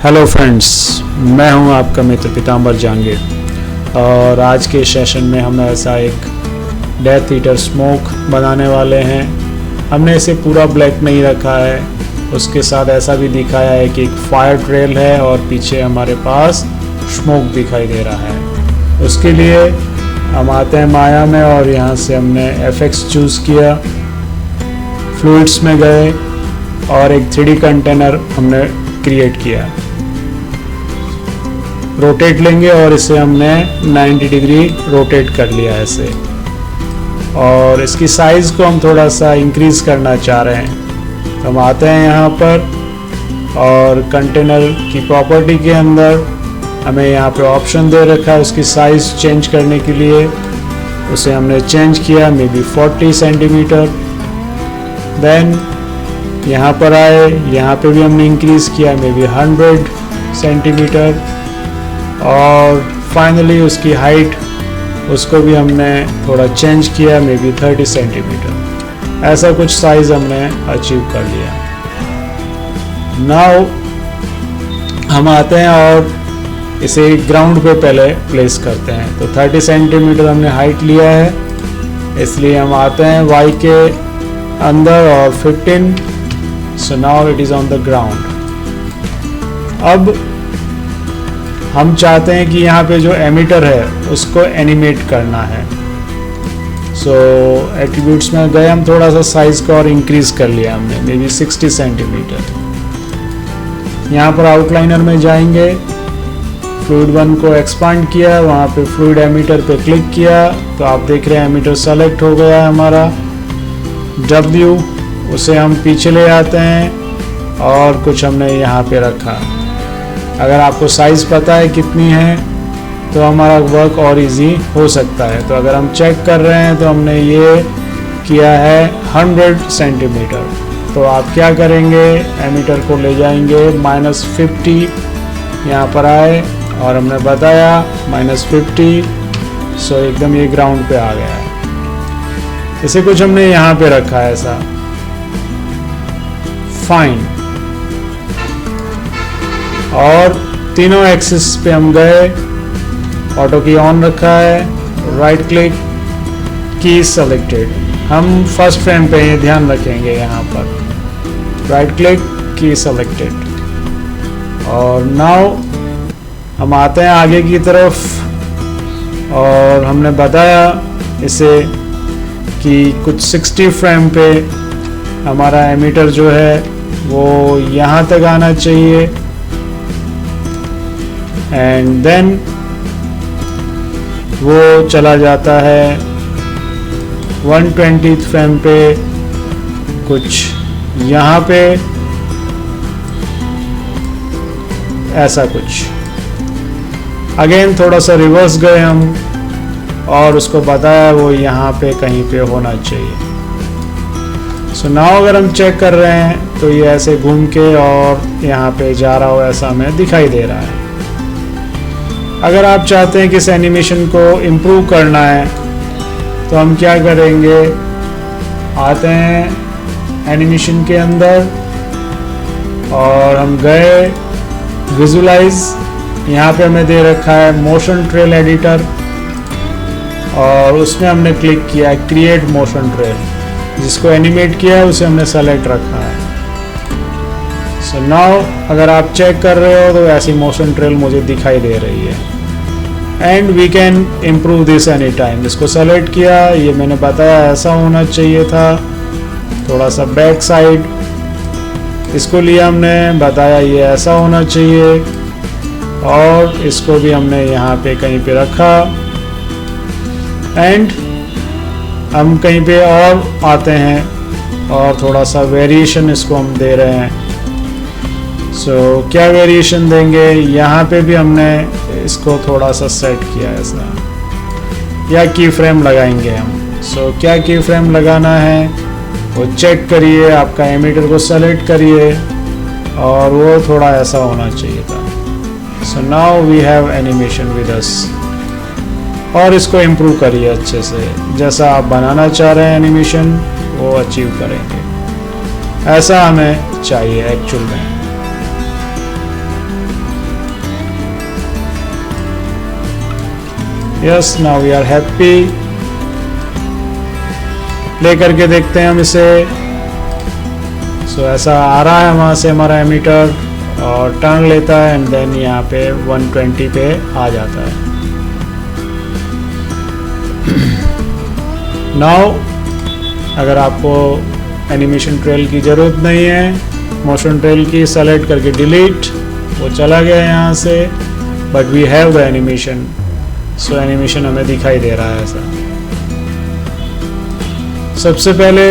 Hello friends, मैं हूं आपका मित्र पीताम्बर जहांगीर और आज के सेशन में हम ऐसा एक डेथ ईटर स्मोक बनाने वाले हैं। हमने इसे पूरा ब्लैक नहीं रखा है, उसके साथ ऐसा भी दिखाया है कि एक फायर ट्रेल है और पीछे हमारे पास स्मोक दिखाई दे रहा है। उसके लिए हम आते हैं माया में और यहाँ से हमने FX चूज़ किया, फ्लूइड्स में गए और एक 3D कंटेनर हमने क्रिएट किया। रोटेट लेंगे और इसे हमने 90 डिग्री रोटेट कर लिया ऐसे, और इसकी साइज़ को हम थोड़ा सा इंक्रीज़ करना चाह रहे हैं। तो हम आते हैं यहाँ पर और कंटेनर की प्रॉपर्टी के अंदर हमें यहाँ पे ऑप्शन दे रखा है उसकी साइज़ चेंज करने के लिए। उसे हमने चेंज किया मे बी 40 सेंटीमीटर। देन यहाँ पर आए, यहाँ पे भी हमने इंक्रीज़ किया मे बी 100 सेंटीमीटर, और फाइनली उसकी हाइट उसको भी हमने थोड़ा चेंज किया मे बी 30 सेंटीमीटर। ऐसा कुछ साइज़ हमने अचीव कर लिया। नाउ हम आते हैं और इसे ग्राउंड पे पहले प्लेस करते हैं। तो 30 सेंटीमीटर हमने हाइट लिया है, इसलिए हम आते हैं Y के अंदर और 15। So now it is on the ground. अब हम चाहते हैं कि यहाँ पे जो एमिटर है उसको एनिमेट करना है। सो एट्रीब्यूट्स में गए, हम थोड़ा सा साइज़ को और इंक्रीज़ कर लिया हमने मे बी 60 सेंटीमीटर। यहाँ पर आउटलाइनर में जाएंगे, फ्लूइड 1 को एक्सपांड किया, वहाँ पे फ्लूइड एमिटर पे क्लिक किया तो आप देख रहे हैं एमिटर सेलेक्ट हो गया है हमारा। W उसे हम पीछे ले आते हैं और कुछ हमने यहाँ पे रखा। अगर आपको साइज़ पता है कितनी है तो हमारा वर्क और इजी हो सकता है। तो अगर हम चेक कर रहे हैं तो हमने ये किया है 100 सेंटीमीटर। तो आप क्या करेंगे, एमिटर को ले जाएंगे -50, यहाँ पर आए और हमने बताया -50। सो एकदम ये ग्राउंड पे आ गया है। इसे कुछ हमने यहाँ पे रखा है ऐसा, फाइन। और तीनों एक्सिस पे हम गए, ऑटो की ऑन रखा है, राइट क्लिक, की सेलेक्टेड। हम फर्स्ट फ्रेम पे ये ध्यान रखेंगे, यहाँ पर राइट क्लिक, की सेलेक्टेड। और नाउ हम आते हैं आगे की तरफ और हमने बताया इसे कि कुछ 60 फ्रेम पे हमारा एमिटर जो है वो यहाँ तक आना चाहिए, एंड देन वो चला जाता है 120 फ्रेम पे कुछ यहाँ पे, ऐसा कुछ। अगेन थोड़ा सा रिवर्स गए हम और उसको बताया वो यहाँ पे कहीं पे होना चाहिए। सो नाउ अगर हम चेक कर रहे हैं तो ये ऐसे घूम के और यहाँ पे जा रहा हो ऐसा हमें दिखाई दे रहा है। अगर आप चाहते हैं कि इस एनिमेशन को इम्प्रूव करना है तो हम क्या करेंगे, आते हैं एनिमेशन के अंदर और हम गए विजुलाइज, यहाँ पे हमें दे रखा है मोशन ट्रेल एडिटर और उसमें हमने क्लिक किया है क्रिएट मोशन ट्रेल। जिसको एनिमेट किया है उसे हमने सेलेक्ट रखा है। सो नाउ अगर आप चेक कर रहे हो तो ऐसी मोशन ट्रेल मुझे दिखाई दे रही है, and we can improve this any time. इसको सेलेक्ट किया, ये मैंने बताया ऐसा होना चाहिए था, थोड़ा सा बैक साइड। इसको लिया हमने, बताया ये ऐसा होना चाहिए, और इसको भी हमने यहाँ पे कहीं पे रखा, एंड हम कहीं पे और आते हैं और थोड़ा सा वेरिएशन इसको हम दे रहे हैं। सो क्या वेरिएशन देंगे, यहाँ पे भी हमने इसको थोड़ा सा सेट किया ऐसा, या की फ्रेम लगाएंगे हम। सो क्या की फ्रेम लगाना है वो चेक करिए, आपका एमिटर को सेलेक्ट करिए और वो थोड़ा ऐसा होना चाहिए था। So now we have animation with us, और इसको इम्प्रूव करिए अच्छे से, जैसा आप बनाना चाह रहे हैं एनिमेशन वो अचीव करेंगे। ऐसा हमें चाहिए एक्चुअल में। Yes, now we are happy. Play करके देखते हैं हम इसे। सो ऐसा आ रहा है वहाँ से हमारा एमीटर और टर्न लेता है एंड देन यहाँ पे 120 पे आ जाता है। नाउ अगर आपको एनिमेशन ट्रेल की ज़रूरत नहीं है, मोशन ट्रेल की सेलेक्ट करके डिलीट, वो चला गया यहाँ से, but we have the animation. So animation हमें दिखाई दे रहा है ऐसा। सबसे पहले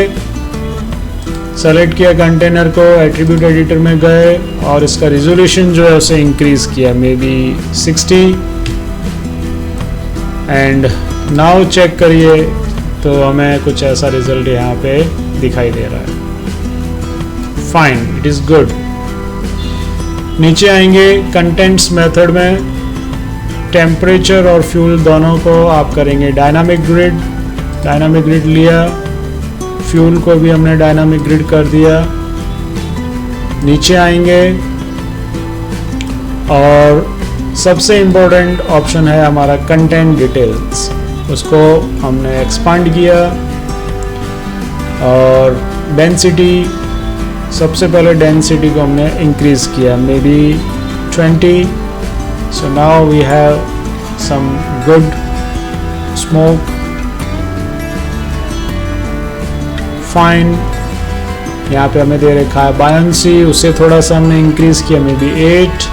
सेलेक्ट किया कंटेनर को, एट्रीब्यूट एडिटर में गए और इसका रिजोल्यूशन जो है उसे इंक्रीज किया, maybe 60। And now check करिए तो हमें कुछ ऐसा रिजल्ट यहाँ पे दिखाई दे रहा है। Fine, it is good. नीचे आएंगे कंटेंट्स मेथड में, टेम्परेचर और फ्यूल दोनों को आप करेंगे डायनामिक ग्रिड। डायनामिक ग्रिड लिया, फ्यूल को भी हमने डायनामिक ग्रिड कर दिया। नीचे आएंगे और सबसे इम्पोर्टेंट ऑप्शन है हमारा कंटेंट डिटेल्स, उसको हमने एक्सपांड किया। और डेंसिटी, सबसे पहले डेंसिटी को हमने इंक्रीज किया, maybe 20। So now we have some good smoke. Fine, यहाँ पे हमें दे रखा है बायंसी, उसे थोड़ा सा हमने इंक्रीज किया, मे बी 8।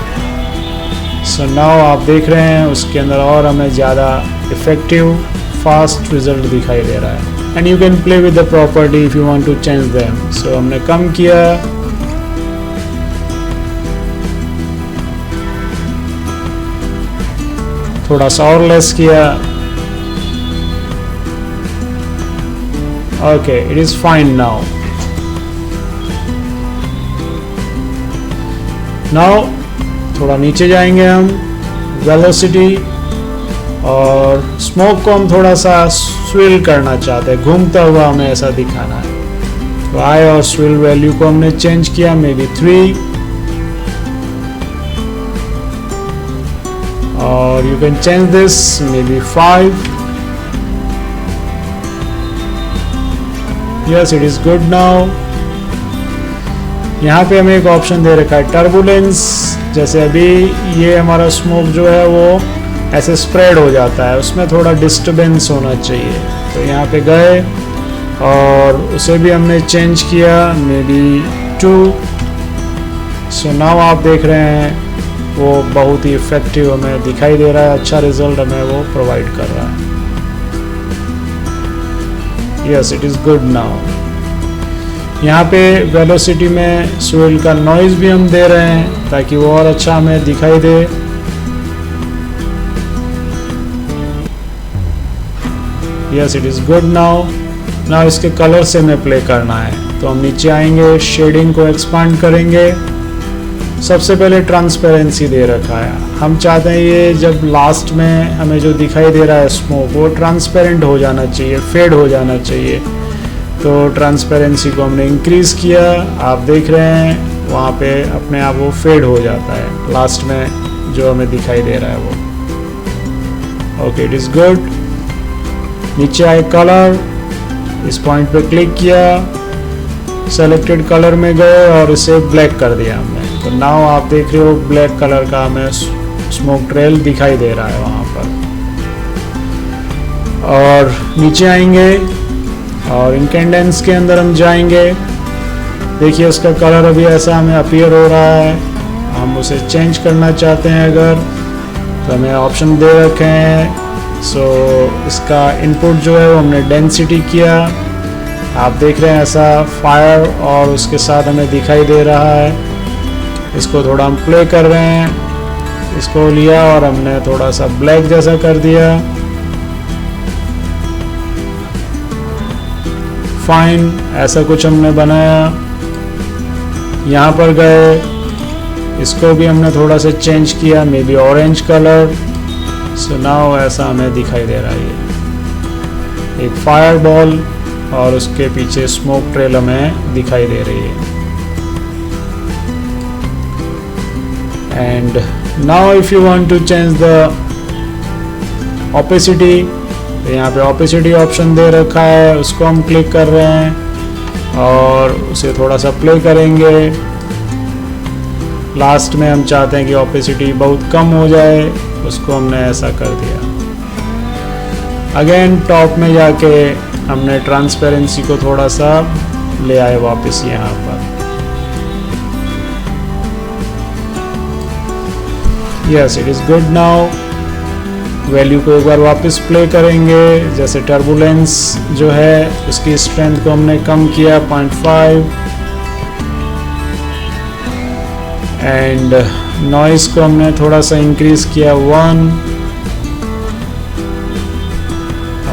सो नाउ आप देख रहे हैं उसके अंदर और हमें ज़्यादा इफेक्टिव फास्ट रिजल्ट दिखाई दे रहा है। And you can play with the property if you want to change them. So हमने कम किया, थोड़ा सा और लेस किया। Okay, it is fine now. Now थोड़ा नीचे जाएंगे हम, वेलोसिटी और स्मोक को हम थोड़ा सा स्विल करना चाहते हैं, घूमता हुआ हमें ऐसा दिखाना है। तो आई और स्विल वैल्यू को हमने चेंज किया, मे बी 3। और you can change this, may be 5। Yes, it is good now. यहाँ पे हमें एक ऑप्शन दे रखा है टर्बुलेंस। जैसे अभी ये हमारा स्मोक जो है वो ऐसे स्प्रेड हो जाता है, उसमें थोड़ा डिस्टर्बेंस होना चाहिए। तो यहाँ पे गए और उसे भी हमने चेंज किया, मे बी 2। सो नाउ आप देख रहे हैं वो बहुत ही इफेक्टिव हमें दिखाई दे रहा है, अच्छा रिजल्ट हमें वो प्रोवाइड कर रहा है। Yes, it is good now. यहाँ पे वेलोसिटी में स्विल का नॉइज़ भी हम दे रहे हैं ताकि वो और अच्छा हमें दिखाई दे। Yes, it is good now. Now इसके कलर से हमें प्ले करना है, तो हम नीचे आएंगे, शेडिंग को एक्सपांड करेंगे। सबसे पहले ट्रांसपेरेंसी दे रखा है, हम चाहते हैं ये जब लास्ट में हमें जो दिखाई दे रहा है स्मोक वो ट्रांसपेरेंट हो जाना चाहिए, फेड हो जाना चाहिए। तो ट्रांसपेरेंसी को हमने इंक्रीज़ किया, आप देख रहे हैं वहाँ पे अपने आप वो फेड हो जाता है लास्ट में जो हमें दिखाई दे रहा है वो। Okay, it is good. नीचे आए कलर, इस पॉइंट पे क्लिक किया, सेलेक्टेड कलर में गए और इसे ब्लैक कर दिया हमने। तो नाउ आप देख रहे हो ब्लैक कलर का हमें स्मोक ट्रेल दिखाई दे रहा है वहाँ पर। और नीचे आएंगे और इंकेंडेंस के अंदर हम जाएंगे। देखिए उसका कलर अभी ऐसा हमें अपीयर हो रहा है, हम उसे चेंज करना चाहते हैं अगर, तो हमें ऑप्शन दे रखे हैं। सो इसका इनपुट जो है वो हमने डेंसिटी किया, आप देख रहे हैं ऐसा फायर और उसके साथ हमें दिखाई दे रहा है। इसको थोड़ा हम प्ले कर रहे हैं, इसको लिया और हमने थोड़ा सा ब्लैक जैसा कर दिया। फाइन, ऐसा कुछ हमने बनाया। यहाँ पर गए, इसको भी हमने थोड़ा सा चेंज किया, may be orange colour. So now ऐसा हमें दिखाई दे रहा है, एक फायर बॉल और उसके पीछे स्मोक ट्रेल हमें दिखाई दे रही है। And now if you want to change the opacity, तो यहाँ पे ओपेसिटी ऑप्शन दे रखा है, उसको हम क्लिक कर रहे हैं और उसे थोड़ा सा प्ले करेंगे। लास्ट में हम चाहते हैं कि ओपेसिटी बहुत कम हो जाए, उसको हमने ऐसा कर दिया। अगेन टॉप में जाके हमने ट्रांसपेरेंसी को थोड़ा सा ले आए वापस यहाँ पर। Yes, it is good now. Value को एक बार वापस प्ले करेंगे। जैसे टर्बुलेंस जो है उसकी स्ट्रेंथ को हमने कम किया 0.5 एंड नॉइस को हमने थोड़ा सा इंक्रीज किया 1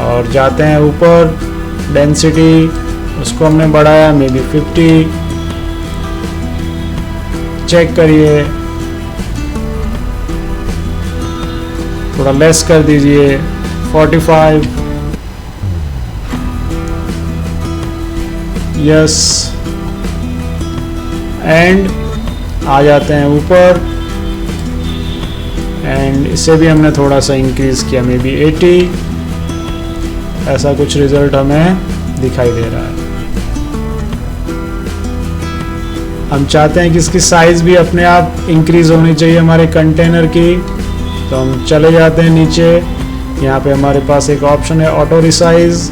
और जाते हैं ऊपर। डेंसिटी उसको हमने बढ़ाया मे बी 50। चेक करिए, थोड़ा लेस कर दीजिए 45। यस, एंड आ जाते हैं ऊपर एंड इसे भी हमने थोड़ा सा इंक्रीज किया मे बी 80। ऐसा कुछ रिजल्ट हमें दिखाई दे रहा है। हम चाहते हैं कि इसकी साइज भी अपने आप इंक्रीज होनी चाहिए हमारे कंटेनर की, तो हम चले जाते हैं नीचे। यहाँ पे हमारे पास एक ऑप्शन है ऑटो रिसाइज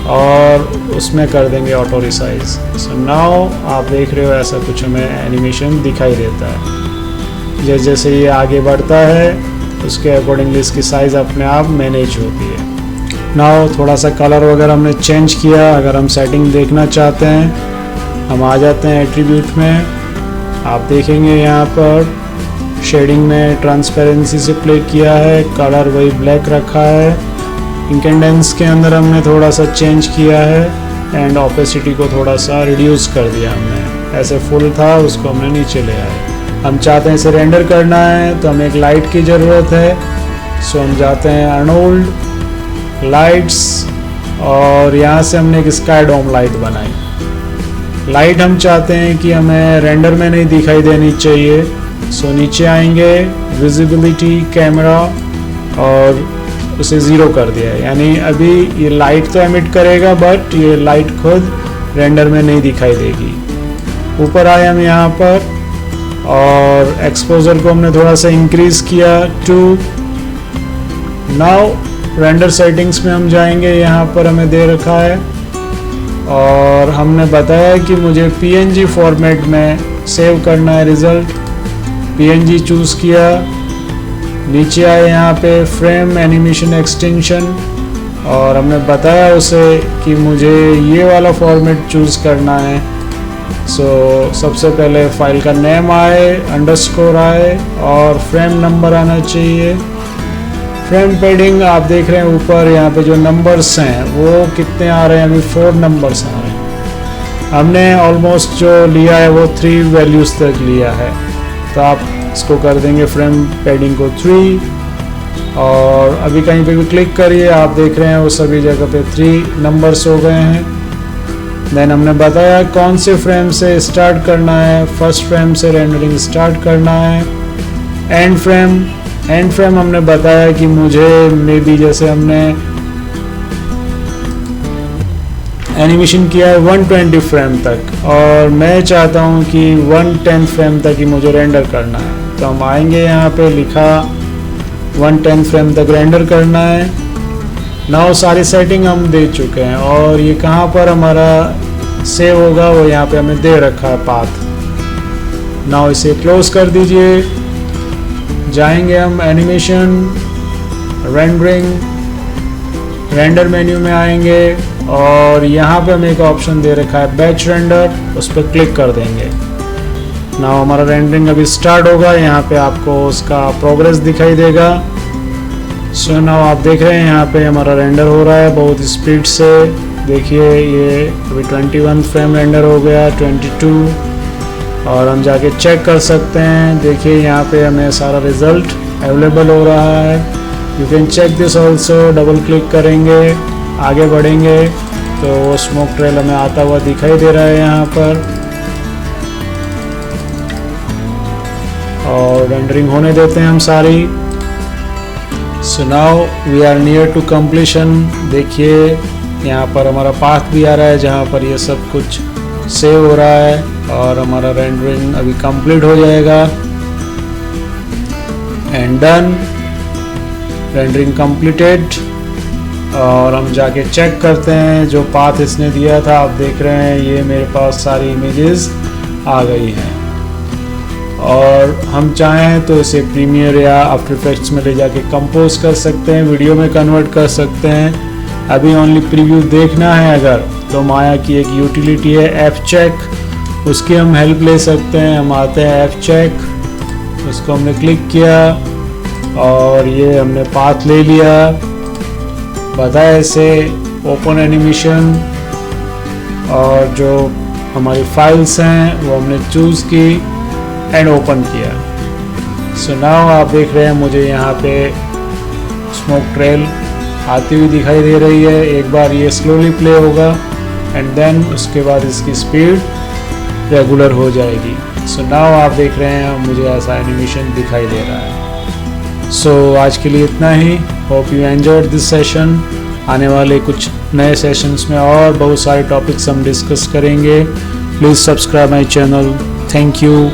और उसमें कर देंगे ऑटो रिसाइज। सो नाउ आप देख रहे हो ऐसा कुछ हमें एनिमेशन दिखाई देता है। जैसे जैसे ये आगे बढ़ता है उसके अकॉर्डिंगली इसकी साइज़ अपने आप मैनेज होती है। नाउ थोड़ा सा कलर वगैरह हमने चेंज किया। अगर हम सेटिंग देखना चाहते हैं हम आ जाते हैं एट्रीब्यूट में। आप देखेंगे यहाँ पर शेडिंग में ट्रांसपेरेंसी से प्ले किया है, कलर वही ब्लैक रखा है। इंकेंडेंस के अंदर हमने थोड़ा सा चेंज किया है एंड ओपेसिटी को थोड़ा सा रिड्यूस कर दिया हमने। ऐसे फुल था उसको हमने नीचे ले आए। हम चाहते हैं इसे रेंडर करना है तो हमें एक लाइट की ज़रूरत है। सो हम जाते हैं अर्नोल्ड, लाइट्स और यहाँ से हमने एक स्काई डोम लाइट बनाई। लाइट हम चाहते हैं कि हमें रेंडर में नहीं दिखाई देनी चाहिए। सो नीचे आएंगे, विजिबिलिटी, कैमरा और उसे ज़ीरो कर दिया है। यानी अभी ये लाइट तो एमिट करेगा बट ये लाइट खुद रेंडर में नहीं दिखाई देगी। ऊपर आए हम यहाँ पर और एक्सपोजर को हमने थोड़ा सा इंक्रीज किया 2। नाउ रेंडर सेटिंग्स में हम जाएंगे। यहाँ पर हमें दे रखा है और हमने बताया कि मुझे PNG फॉर्मेट में सेव करना है रिज़ल्ट। PNG चूज़ किया। नीचे आए यहाँ पे फ्रेम एनिमेशन एक्सटेंशन और हमने बताया उसे कि मुझे ये वाला फॉर्मेट चूज़ करना है। सो सबसे पहले फाइल का नेम आए, अंडरस्कोर आए और फ्रेम नंबर आना चाहिए। फ्रेम पैडिंग आप देख रहे हैं ऊपर यहाँ पे जो नंबर्स हैं वो कितने आ रहे हैं, अभी 4 नंबर्स आ रहे हैं। हमने ऑलमोस्ट जो लिया है वो 3 वैल्यूज़ तक लिया है, तो आप इसको कर देंगे फ्रेम पैडिंग को 3 और अभी कहीं पे भी क्लिक करिए आप देख रहे हैं वो सभी जगह पे 3 नंबर्स हो गए हैं। देन हमने बताया कौन से फ्रेम से स्टार्ट करना है। फर्स्ट फ्रेम से रेंडरिंग स्टार्ट करना है। एंड फ्रेम हमने बताया कि मुझे मे बी जैसे हमने एनिमेशन किया है 120 फ्रेम तक और मैं चाहता हूँ कि 110 फ्रेम तक ही मुझे रेंडर करना है। तो हम आएंगे यहाँ पे लिखा 110 फ्रेम तक रेंडर करना है। नाउ सारी सेटिंग हम दे चुके हैं और ये कहाँ पर हमारा सेव होगा वो यहाँ पे हमें दे रखा है पाथ। नाउ इसे क्लोज कर दीजिए। जाएंगे हम एनिमेशन, रेंडरिंग, रेंडर मेन्यू में आएंगे और यहाँ पे हमें एक ऑप्शन दे रखा है बैच रेंडर, उस पर क्लिक कर देंगे। नाउ हमारा रेंडरिंग अभी स्टार्ट होगा। यहाँ पे आपको उसका प्रोग्रेस दिखाई देगा। सो नाउ आप देख रहे हैं यहाँ पे हमारा रेंडर हो रहा है बहुत स्पीड से। देखिए ये अभी 21 फ्रेम रेंडर हो गया, 22 और हम जाके चेक कर सकते हैं। देखिए यहाँ पे हमें सारा रिज़ल्ट अवेलेबल हो रहा है। You can check this also. Double click करेंगे, आगे बढ़ेंगे तो वो स्मोक ट्रेल हमें आता हुआ दिखाई दे रहा है यहाँ पर और रेंडरिंग होने देते हैं हम सारी। So now we are near to completion. देखिए यहाँ पर हमारा पाथ भी आ रहा है जहाँ पर ये सब कुछ सेव हो रहा है और हमारा रेंडरिंग अभी कंप्लीट हो जाएगा। And done, rendering completed. और हम जाके चेक करते हैं जो पाथ इसने दिया था। आप देख रहे हैं ये मेरे पास सारी इमेजेस आ गई हैं और हम चाहें तो इसे प्रीमियर या आफ्टर इफेक्ट्स में ले जाके कंपोज कर सकते हैं, वीडियो में कन्वर्ट कर सकते हैं। अभी ओनली प्रीव्यू देखना है अगर तो माया की एक यूटिलिटी है एफ चेक, उसकी हम हेल्प ले सकते हैं। हम आते हैं एफ चेक, उसको हमने क्लिक किया और ये हमने पाथ ले लिया। बताया इसे ओपन एनिमेशन और जो हमारी फाइल्स हैं वो हमने चूज़ की एंड ओपन किया। सो नाउ आप देख रहे हैं मुझे यहाँ पे स्मोक ट्रेल आती हुई दिखाई दे रही है। एक बार ये स्लोली प्ले होगा एंड देन उसके बाद इसकी स्पीड रेगुलर हो जाएगी। सो नाउ आप देख रहे हैं मुझे ऐसा एनिमेशन दिखाई दे रहा है। सो आज के लिए इतना ही। Hope you enjoyed this session. आने वाले कुछ नए सेशंस में और बहुत सारे टॉपिक्स हम डिस्कस करेंगे। Please subscribe my channel. Thank you.